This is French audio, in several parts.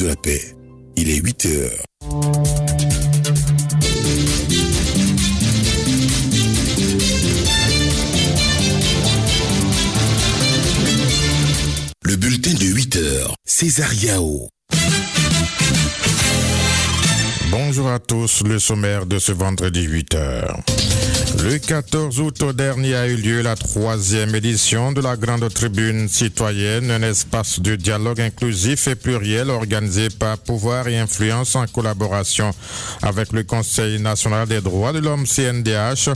de la paix. Il est 8 heures. Le bulletin de 8 heures. César Yao. Bonjour à tous, le sommaire de ce vendredi 8h. Le 14 août dernier a eu lieu la 3e édition de la Grande Tribune citoyenne, un espace de dialogue inclusif et pluriel organisé par Pouvoir et Influence en collaboration avec le Conseil national des droits de l'homme CNDH.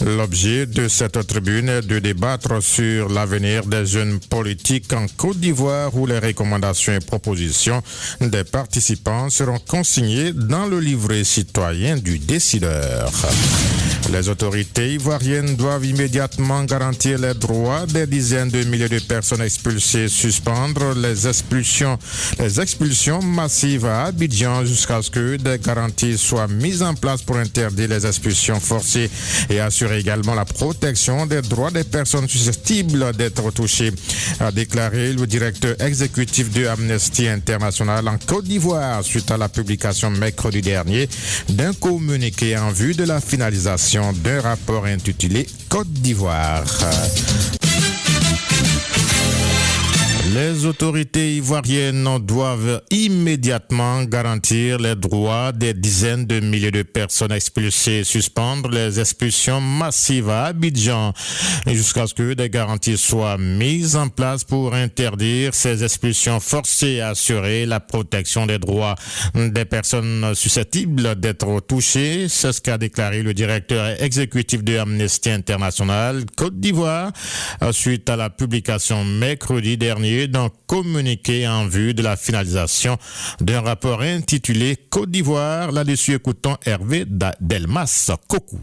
L'objet de cette tribune est de débattre sur l'avenir des jeunes politiques en Côte d'Ivoire où les recommandations et propositions des participants seront consignées dans le livret citoyen du décideur. Les autorités ivoiriennes doivent immédiatement garantir les droits des dizaines de milliers de personnes expulsées, suspendre les expulsions massives à Abidjan jusqu'à ce que des garanties soient mises en place pour interdire les expulsions forcées et assurer également la protection des droits des personnes susceptibles d'être touchées, a déclaré le directeur exécutif de Amnesty International en Côte d'Ivoire suite à la publication mercredi dernier d'un communiqué en vue de la finalisation d'un rapport intitulé Côte d'Ivoire. Les autorités ivoiriennes doivent immédiatement garantir les droits des dizaines de milliers de personnes expulsées, suspendre les expulsions massives à Abidjan jusqu'à ce que des garanties soient mises en place pour interdire ces expulsions forcées et assurer la protection des droits des personnes susceptibles d'être touchées. C'est ce qu'a déclaré le directeur exécutif de Amnesty International Côte d'Ivoire suite à la publication mercredi dernier d'un communiqué en vue de la finalisation d'un rapport intitulé Côte d'Ivoire. Là-dessus, écoutons Hervé Delmas Kokou.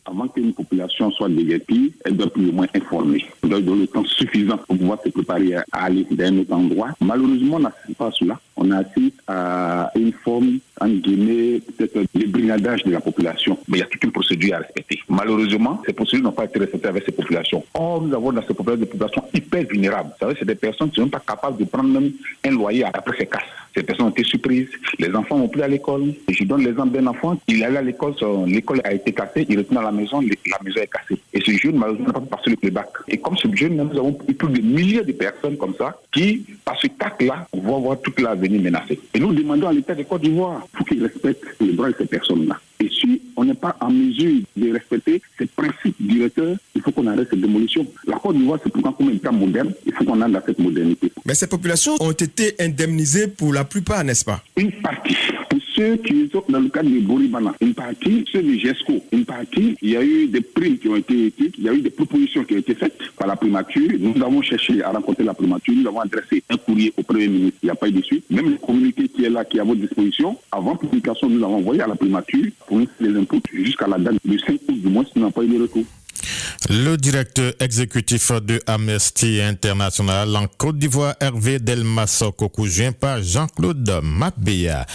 Avant qu'une population soit déguerpie, elle doit plus ou moins informer. Elle doit donner le temps suffisant pour pouvoir se préparer à aller dans un autre endroit. Malheureusement, on n'assiste pas à cela. On assiste à une forme, en guillemets, peut-être le brigadage de la population. Mais il y a toute une procédure à respecter. Malheureusement, ces procédures n'ont pas été respectées avec ces populations. Or, nous avons dans ces populations des populations hyper vulnérables. Vous savez, c'est des personnes qui ne sont même pas capables de prendre même un loyer après ces casses. Ces personnes ont été surprises. Les enfants n'ont plus à l'école. Et je donne l'exemple d'un enfant. Il allait à l'école, l'école a été cassée. Il retourne à la maison est cassée. Et ce jeune, malheureusement, n'a pas pu passer le bac. Et comme ce jeune, nous avons plus de milliers de personnes comme ça qui, par ce tac-là, vont voir toute l'avenir menacée. Et nous demandons à l'État de Côte d'Ivoire pour qu'il respecte les droits de ces personnes-là. Et si on n'est pas en mesure de respecter ces principes directeurs, il faut qu'on arrête cette démolition. La Côte d'Ivoire, c'est pourquoi comme un État moderne, il faut qu'on aille dans cette modernité. Mais ces populations ont été indemnisées pour la plupart, n'est-ce pas? Une partie. Pour ceux qui sont dans le cadre de Boribana, une partie, ceux de GESCO, une partie, il y a eu des primes qui ont été écrites, il y a eu des propositions qui ont été faites par la primature. Nous avons cherché à rencontrer la primature, nous avons adressé un courrier au Premier ministre, il n'y a pas eu de suite. Même le communiqué qui est là, qui est à votre disposition, avant publication, nous l'avons envoyé à la primature pour nous faire les inputs jusqu'à la date du 5 août du mois, si nous n'avons pas eu de retour. Le directeur exécutif de Amnesty International en Côte d'Ivoire, Hervé Delmas Kokou, joint par Jean-Claude Mabéa.